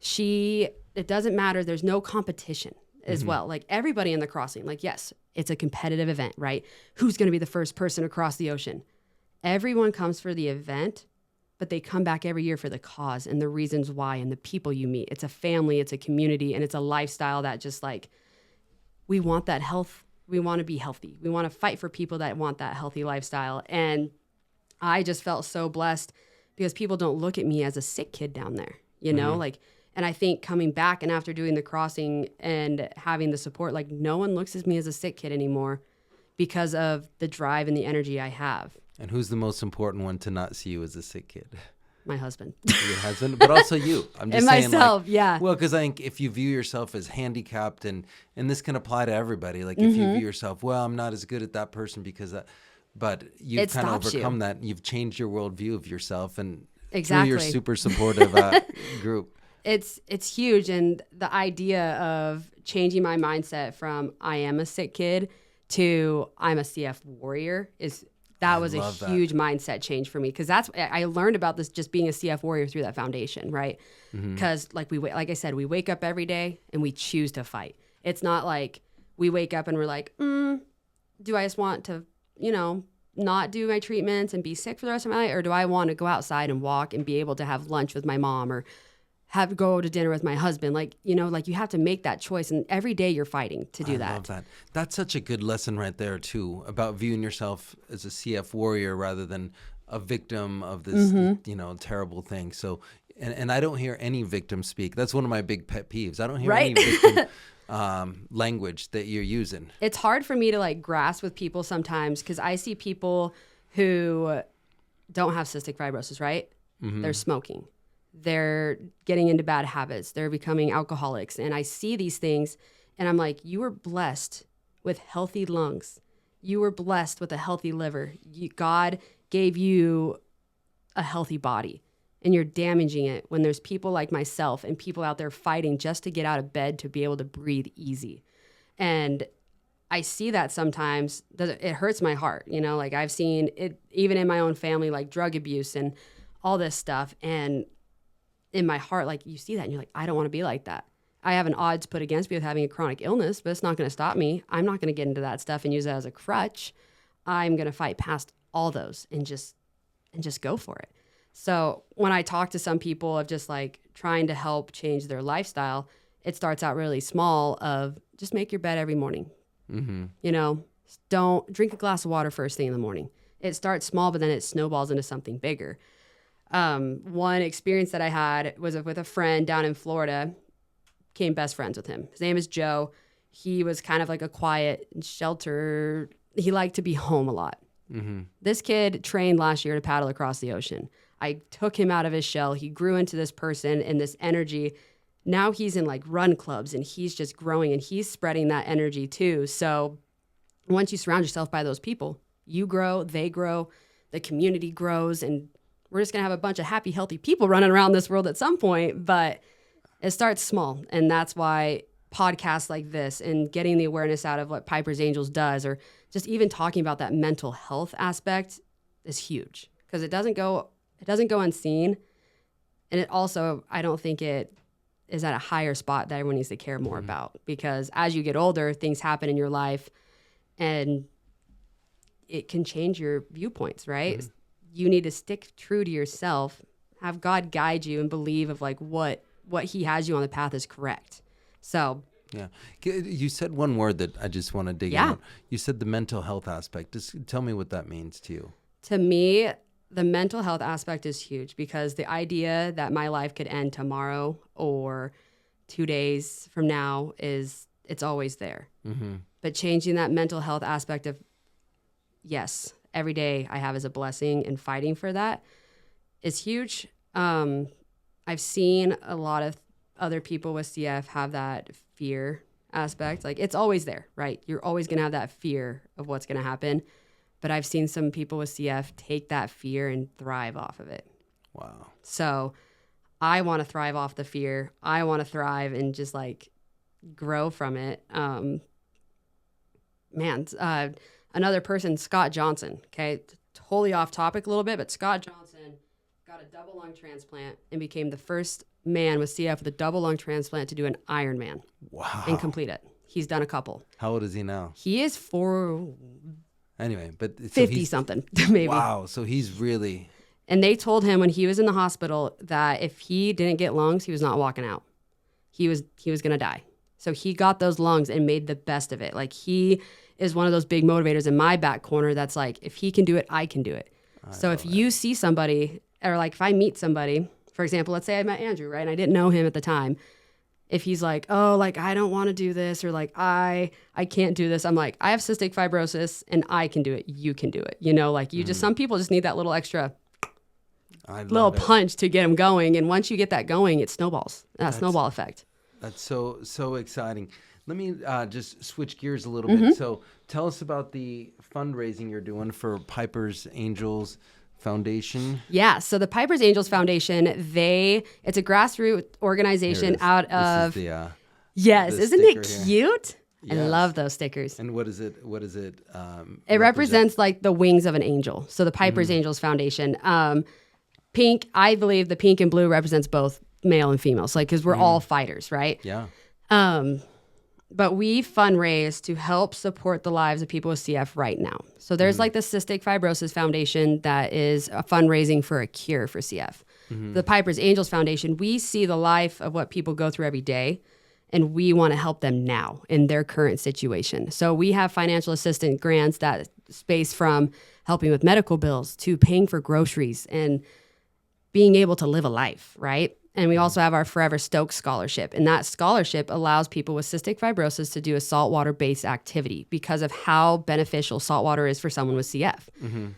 It doesn't matter. There's no competition as well. Like everybody in the crossing, like, yes, it's a competitive event, right? Who's going to be the first person across the ocean? Everyone comes for the event, but they come back every year for the cause and the reasons why and the people you meet. It's a family, it's a community, and it's a lifestyle that just like, we want that health. We want to be healthy. We want to fight for people that want that healthy lifestyle. And I just felt so blessed because people don't look at me as a sick kid down there, you know, like, and I think coming back and after doing the crossing and having the support, like no one looks at me as a sick kid anymore because of the drive and the energy I have. And who's the most important one to not see you as a sick kid? My husband. Your husband, but also you. I'm just and saying, myself, like, yeah. Well, because I think if you view yourself as handicapped, and this can apply to everybody. Like if you view yourself, well, I'm not as good at that person because that, but you've kind of overcome that. You've changed your worldview of yourself, and through your super supportive group. It's huge, and the idea of changing my mindset from I am a sick kid to I'm a CF warrior was a huge mindset change for me, because I learned about this just being a CF warrior through that foundation, right? Because like I said, we wake up every day and we choose to fight. It's not like we wake up and we're like, do I just want to, not do my treatments and be sick for the rest of my life, or do I want to go outside and walk and be able to have lunch with my mom or go to dinner with my husband? Like, you have to make that choice, and every day you're fighting to do that. I love that. That's such a good lesson right there too, about viewing yourself as a CF warrior rather than a victim of this, terrible thing. So, and I don't hear any victim speak. That's one of my big pet peeves. I don't hear any victim language that you're using. It's hard for me to like grasp with people sometimes, because I see people who don't have cystic fibrosis, right? They're smoking. They're getting into bad habits. They're becoming alcoholics. And I see these things and I'm like, you were blessed with healthy lungs. You were blessed with a healthy liver. God gave you a healthy body, and you're damaging it when there's people like myself and people out there fighting just to get out of bed to be able to breathe easy. And I see that sometimes. It hurts my heart. Like I've seen it even in my own family, like drug abuse and all this stuff. And in my heart, like you see that and you're like, I don't want to be like that. I have an odds put against me with having a chronic illness, but it's not going to stop me. I'm not going to get into that stuff and use it as a crutch. I'm going to fight past all those and just go for it. So when I talk to some people of just like trying to help change their lifestyle, it starts out really small of just make your bed every morning. Don't drink a glass of water first thing in the morning. It starts small, but then it snowballs into something bigger. One experience that I had was with a friend down in Florida. Became best friends with him. His name is Joe. He was kind of like a quiet shelter. He liked to be home a lot. This kid trained last year to paddle across the ocean. I took him out of his shell. He grew into this person and this energy. Now he's in like run clubs and he's just growing and he's spreading that energy too. So once you surround yourself by those people, you grow, they grow, the community grows, and we're just going to have a bunch of happy, healthy people running around this world at some point, but it starts small. And that's why podcasts like this and getting the awareness out of what Piper's Angels does, or just even talking about that mental health aspect, is huge, because it doesn't go unseen. And it also, I don't think it is at a higher spot that everyone needs to care more about, because as you get older, things happen in your life and it can change your viewpoints, right? You need to stick true to yourself, have God guide you, and believe of like what he has you on the path is correct. So yeah, you said one word that I just want to dig in on. You said the mental health aspect. Just tell me what that means to you. To me, the mental health aspect is huge, because the idea that my life could end tomorrow or 2 days from now it's always there. But changing that mental health aspect of, yes, every day I have is a blessing, and fighting for that is huge. I've seen a lot of other people with CF have that fear aspect. Like it's always there, right? You're always going to have that fear of what's going to happen. But I've seen some people with CF take that fear and thrive off of it. Wow. So I want to thrive off the fear. I want to thrive and just like grow from it. Another person, Scott Johnson, okay, totally off topic a little bit, but Scott Johnson got a double lung transplant and became the first man with CF with a double lung transplant to do an Ironman. Wow. And complete it. He's done a couple. How old is he now? He is Anyway, but 50 something, maybe. Wow. So he's really And they told him when he was in the hospital that if he didn't get lungs, he was not walking out. He was going to die. So he got those lungs and made the best of it. Like, he is one of those big motivators in my back corner that's like, if he can do it, I can do it. So if you see somebody, or like if I meet somebody, for example, let's say I met Andrew, right? And I didn't know him at the time. If he's like, oh, like, I don't want to do this, or like, I can't do this. I'm like, I have cystic fibrosis and I can do it. You can do it. You know, like, you just, some people just need that little extra little punch to get them going. And once you get that going, it snowballs. That snowball effect. That's so exciting. Let me just switch gears a little bit. So tell us about the fundraising you're doing for Piper's Angels Foundation. Yeah, so the Piper's Angels Foundation, it's a grassroots organization out of... This is the, yes, the isn't it sticker cute? Yes. I love those stickers. And what is it? It represents like the wings of an angel. So the Piper's Angels Foundation. Pink, I believe the pink and blue represents both male and female. So, like, because we're all fighters, right? Yeah. But we fundraise to help support the lives of people with CF right now. So there's like the Cystic Fibrosis Foundation that is fundraising for a cure for CF. The Piper's Angels Foundation, we see the life of what people go through every day, and we want to help them now in their current situation. So we have financial assistance grants that space from helping with medical bills to paying for groceries and being able to live a life, right? And we also have our Forever Stokes scholarship. And that scholarship allows people with cystic fibrosis to do a saltwater-based activity because of how beneficial saltwater is for someone with CF.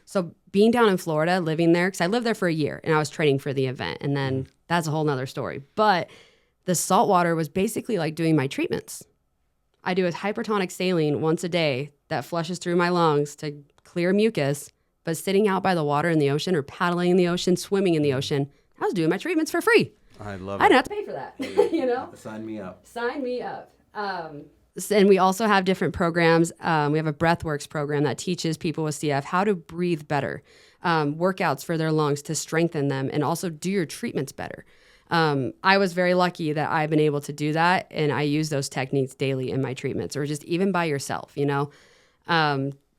So being down in Florida, living there, because I lived there for a year and I was training for the event. And then that's a whole nother story. But the saltwater was basically like doing my treatments. I do a hypertonic saline once a day that flushes through my lungs to clear mucus. But sitting out by the water in the ocean or paddling in the ocean, swimming in the ocean, I was doing my treatments for free. I love it. I didn't have to pay for that, you know? Sign me up. Sign me up. And we also have different programs. We have a breathworks program that teaches people with CF how to breathe better, workouts for their lungs to strengthen them, and also do your treatments better. I was very lucky that I've been able to do that, and I use those techniques daily in my treatments, or just even by yourself, you know?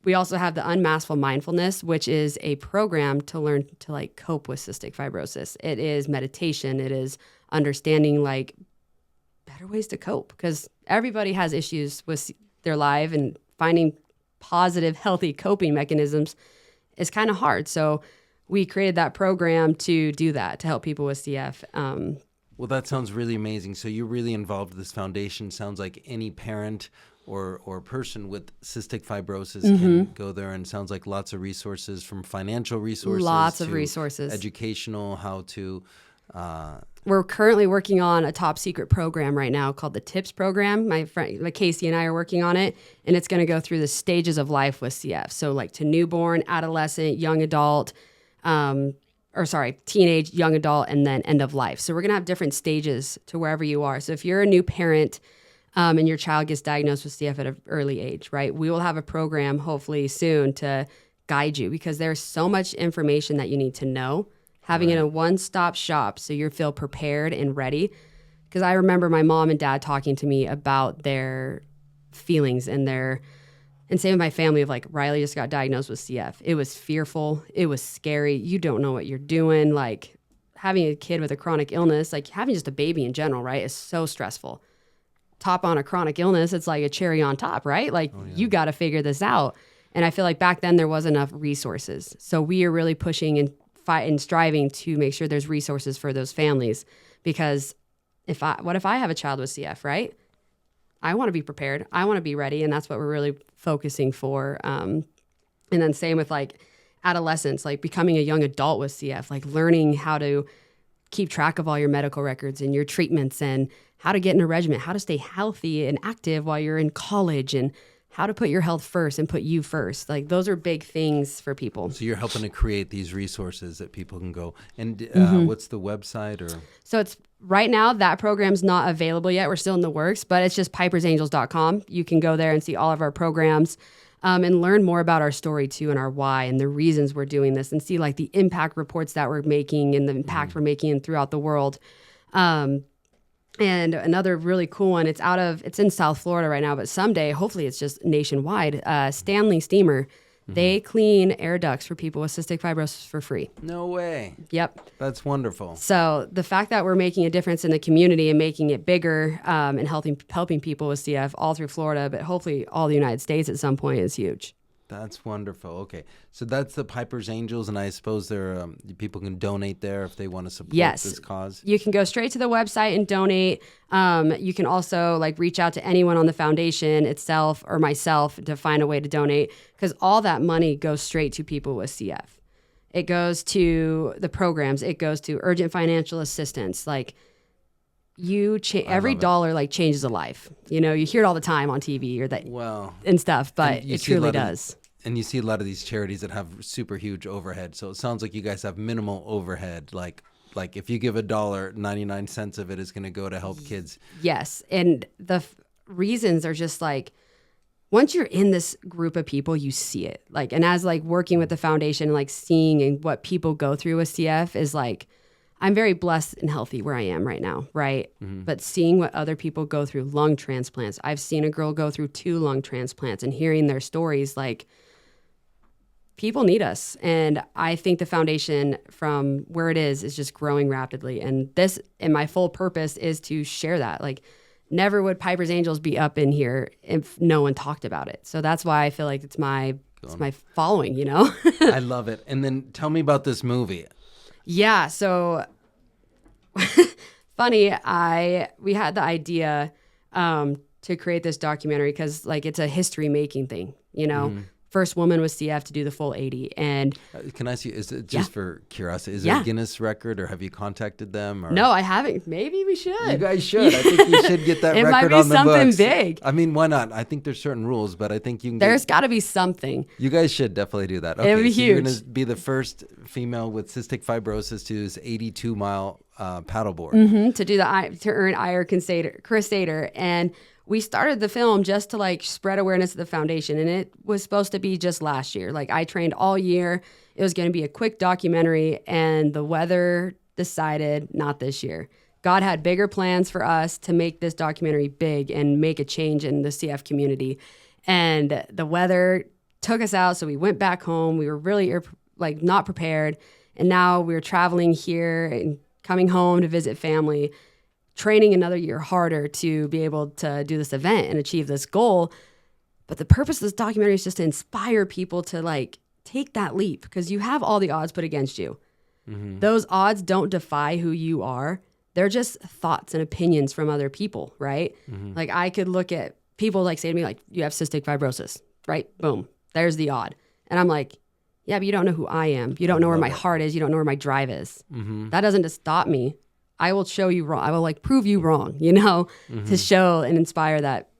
We also have the Unmaskful Mindfulness, which is a program to learn to like cope with cystic fibrosis. It is meditation. It is understanding like better ways to cope, because everybody has issues with their life, and finding positive, healthy coping mechanisms is kind of hard. So we created that program to do that, to help people with CF. Well, that sounds really amazing. So you're really involved with this foundation. Sounds like any parent or person with cystic fibrosis can go there, and sounds like lots of resources, from financial resources, lots of to resources, educational, how to. We're currently working on a top secret program right now called the TIPS program. My friend Casey and I are working on it, and it's going to go through the stages of life with CF. So like to newborn, adolescent, young adult, teenage, young adult, and then end of life. So we're going to have different stages to wherever you are. So if you're a new parent, and your child gets diagnosed with CF at an early age, right? We will have a program hopefully soon to guide you, because there's so much information that you need to know. Having it in a one-stop shop so you feel prepared and ready. Because I remember my mom and dad talking to me about their feelings and same with my family of like, Rylee just got diagnosed with CF. It was fearful. It was scary. You don't know what you're doing. Like having a kid with a chronic illness, like having just a baby in general, right, is so stressful. Top on a chronic illness, it's like a cherry on top, right? Like you got to figure this out. And I feel like back then there wasn't enough resources. So we are really pushing and striving to make sure there's resources for those families, because what if I have a child with CF, right? I want to be prepared. I want to be ready. And that's what we're really focusing for. And then same with like adolescents, like becoming a young adult with CF, like learning how to keep track of all your medical records and your treatments, and how to get in a regimen, how to stay healthy and active while you're in college, and how to put your health first and put you first. Like those are big things for people. So you're helping to create these resources that people can go. And what's the website? Or so it's right now that program's not available yet. We're still in the works, but it's just pipersangels.com. You can go there and see all of our programs, and learn more about our story too, and our why and the reasons we're doing this, and see like the impact reports that we're making and the impact we're making throughout the world. And another really cool one, it's in South Florida right now, but someday, hopefully it's just nationwide, Stanley Steamer. They clean air ducts for people with cystic fibrosis for free. No way. Yep. That's wonderful. So the fact that we're making a difference in the community and making it bigger and helping people with CF all through Florida, but hopefully all the United States at some point is huge. That's wonderful. Okay. So that's the Piper's Angels, and I suppose there people can donate there if they want to support this cause. You can go straight to the website and donate. You can also reach out to anyone on the foundation itself or myself to find a way to donate, because all that money goes straight to people with CF. It goes to the programs. It goes to urgent financial assistance. Every dollar changes a life. You hear it all the time on TV and stuff, but it truly does. And you see a lot of these charities that have super huge overhead. So it sounds like you guys have minimal overhead. Like if you give $1, 99 cents of it is going to go to help kids. Yes. And the reasons are just once you're in this group of people, you see it. And as working with the foundation, seeing and what people go through with CF is I'm very blessed and healthy where I am right now, right? Mm-hmm. But seeing what other people go through, lung transplants. I've seen a girl go through 2 lung transplants, and hearing their stories, people need us. And I think the foundation from where it is just growing rapidly. And my full purpose is to share that. Never would Piper's Angels be up in here if no one talked about it. So that's why I feel like it's my following, I love it. And then tell me about this movie. Yeah. So funny, we had the idea to create this documentary because it's a history making thing, Mm-hmm. First woman with CF to do the full 80. And can I ask you, is it just for curiosity, is it a Guinness record, or have you contacted them? Or? No, I haven't. Maybe we should. You guys should. I think you should get that it record might be on the something books. Big. I mean, why not? I think there's certain rules, but I think you can. There's got to be something. You guys should definitely do that. Okay, it would be so huge. You're going to be the first female with cystic fibrosis to use 82-mile paddleboard. Mm-hmm, to earn Ire Crusader. And we started the film just to spread awareness of the foundation, and it was supposed to be just last year. I trained all year. It was going to be a quick documentary, and the weather decided not this year. God had bigger plans for us to make this documentary big and make a change in the CF community. And the weather took us out, so we went back home. We were really not prepared, and now we're traveling here and coming home to visit family, training another year harder to be able to do this event and achieve this goal. But the purpose of this documentary is just to inspire people to take that leap, because you have all the odds put against you. Mm-hmm. Those odds don't defy who you are. They're just thoughts and opinions from other people, right? Mm-hmm. I could look at people say to me, you have cystic fibrosis, right? Boom, there's the odd. And I'm yeah, but you don't know who I am. You don't know where my heart is. You don't know where my drive is. Mm-hmm. That doesn't just stop me. I will show you wrong. I will prove you wrong, mm-hmm. to show and inspire that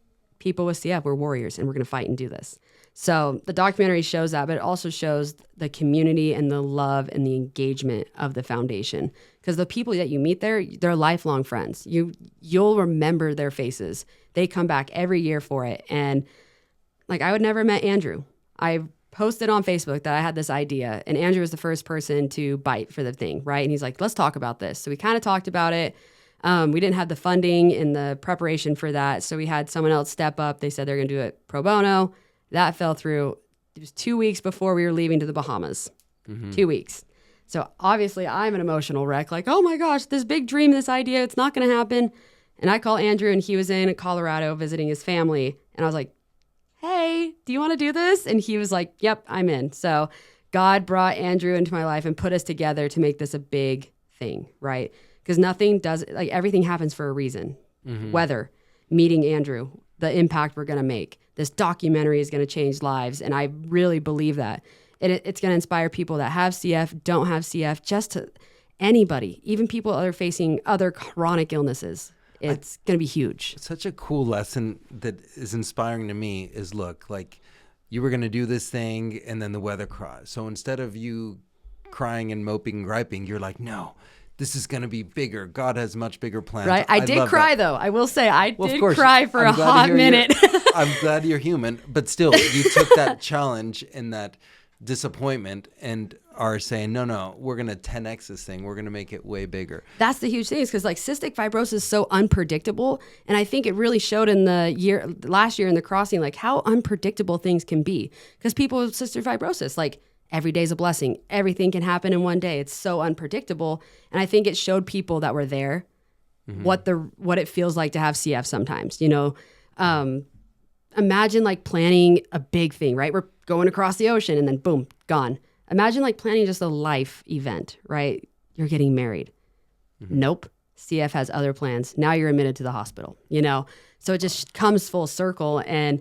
people with CF, we're warriors and we're going to fight and do this. So the documentary shows that, but it also shows the community and the love and the engagement of the foundation. Because the people that you meet there, they're lifelong friends. You'll remember their faces. They come back every year for it. And I would never met Andrew. I posted on Facebook that I had this idea, and Andrew was the first person to bite for the thing, right? And he's let's talk about this. So we kind of talked about it. We didn't have the funding and the preparation for that, so we had someone else step up. They said they're going to do it pro bono. That fell through. It was 2 weeks before we were leaving to the Bahamas. Mm-hmm. 2 weeks. So obviously I'm an emotional wreck, oh my gosh, this big dream, this idea, it's not going to happen. And I call Andrew, and he was in Colorado visiting his family, and I was hey, do you want to do this? And he was yep, I'm in. So God brought Andrew into my life and put us together to make this a big thing, right? Because nothing does, everything happens for a reason. Mm-hmm. Weather, meeting Andrew, the impact we're going to make. This documentary is going to change lives, and I really believe that. It's going to inspire people that have CF, don't have CF, just to anybody, even people that are facing other chronic illnesses. It's going to be huge. Such a cool lesson that is inspiring to me is, look, you were going to do this thing and then the weather crossed. So instead of you crying and moping and griping, you're no, this is going to be bigger. God has much bigger plans. Right. I did cry, though. I will say I did cry for a hot minute. I'm glad you're human. But still, you took that challenge and that disappointment and are saying, no, we're going to 10x this thing. We're going to make it way bigger. That's the huge thing, is because like cystic fibrosis is so unpredictable. And I think it really showed in the last year in the crossing, like how unpredictable things can be. Because people with cystic fibrosis, like every day's a blessing. Everything can happen in one day. It's so unpredictable. And I think it showed people that were there what it feels like to have CF sometimes, you know. Imagine like planning a big thing, right? We're going across the ocean and then boom, gone. Imagine like planning just a life event, right? You're getting married. Nope. CF has other plans. Now you're admitted to the hospital, you know? So it just comes full circle. And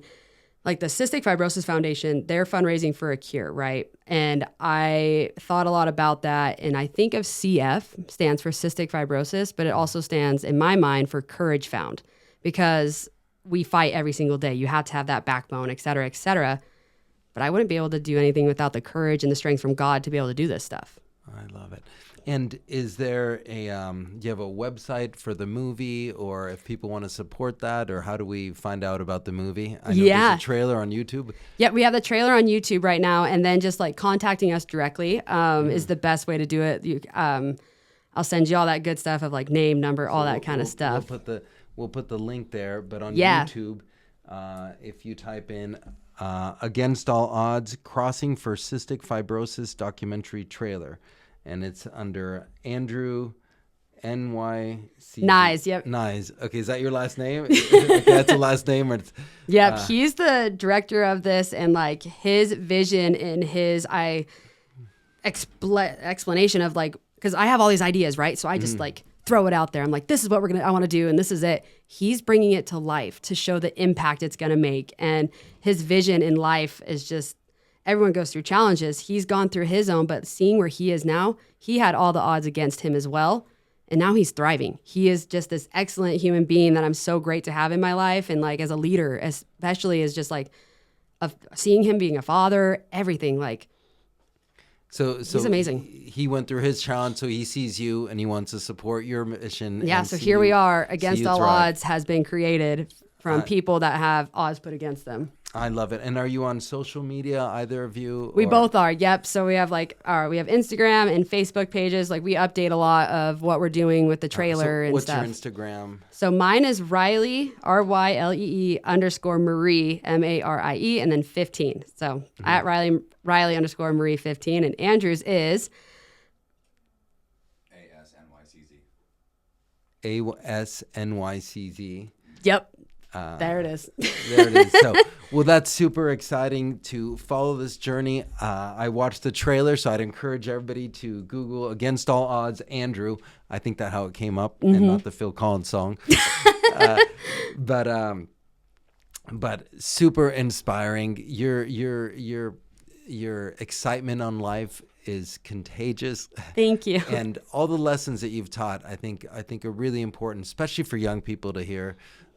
like the Cystic Fibrosis Foundation, they're fundraising for a cure, right? And I thought a lot about that. And I think of CF stands for cystic fibrosis, but it also stands in my mind for courage found, because we fight every single day. You have to have that backbone, et cetera, et cetera. But I wouldn't be able to do anything without the courage and the strength from God to be able to do this stuff. I love it. And is there do you have a website for the movie, or if people want to support that, or how do we find out about the movie? I know there's a trailer on YouTube. Yeah, we have the trailer on YouTube right now, and then just like contacting us directly is the best way to do it. I'll send you all that good stuff of like name, number, all that kind of stuff. We'll put the link there, but on YouTube, if you type in Against All Odds, Crossing for Cystic Fibrosis documentary trailer, and it's under Andrew NYC. Nyes, yep. Nyes. Okay, is that your last name? Okay, that's a last name. Or it's, yep, he's the director of this, and like his vision and his explanation of like, because I have all these ideas, right? So I just like throw it out there. I'm like, this is what I want to do, and this is it. He's bringing it to life to show the impact it's going to make. And his vision in life is just, everyone goes through challenges. He's gone through his own, but seeing where he is now, he had all the odds against him as well. And now he's thriving. He is just this excellent human being that I'm so great to have in my life. And like as a leader, especially as just like seeing him being a father, everything, like, so he's amazing. He went through his challenge, so he sees you and he wants to support your mission. Yeah, so here we are. Against All Odds has been created from people that have odds put against them. I love it. And are you on social media, either of you? We both are. Yep. So we have we have Instagram and Facebook pages. Like we update a lot of what we're doing with the trailer and stuff. What's your Instagram? So mine is Rylee, RYLEE _Marie, MARIE, and then 15. So at Rylee _Marie 15. And Andrew's is ASNYCZ. Yep. There it is. There it is. So, well, that's super exciting to follow this journey. I watched the trailer, so I'd encourage everybody to Google Against All Odds Andrew. I think that's how it came up, and not the Phil Collins song. But super inspiring. Your excitement on life is contagious. Thank you. And all the lessons that you've taught, I think are really important, especially for young people to hear.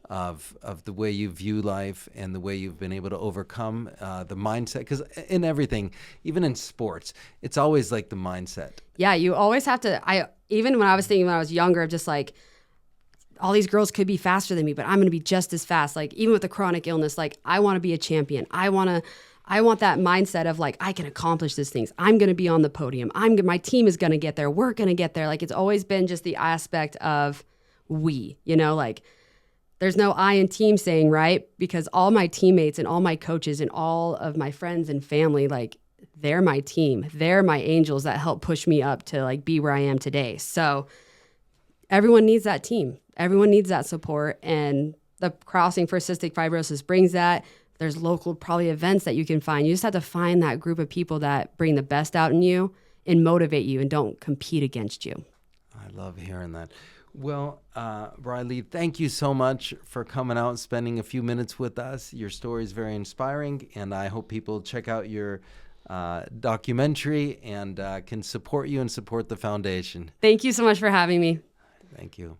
Of the way you view life and the way you've been able to overcome the mindset. Because in everything, even in sports, it's always like the mindset. Yeah, you always have to. Even when I was thinking when I was younger, just like all these girls could be faster than me, but I'm going to be just as fast. Like even with the chronic illness, like I want to be a champion. I want that mindset of like I can accomplish these things. I'm going to be on the podium. My team is going to get there. We're going to get there. Like it's always been just the aspect of we, like. There's no I in team saying, right? Because all my teammates and all my coaches and all of my friends and family, like they're my team. They're my angels that help push me up to like be where I am today. So everyone needs that team. Everyone needs that support. And the Crossing for Cystic Fibrosis brings that. There's local probably events that you can find. You just have to find that group of people that bring the best out in you and motivate you and don't compete against you. I love hearing that. Well, Rylee, thank you so much for coming out and spending a few minutes with us. Your story is very inspiring, and I hope people check out your documentary and can support you and support the foundation. Thank you so much for having me. Thank you.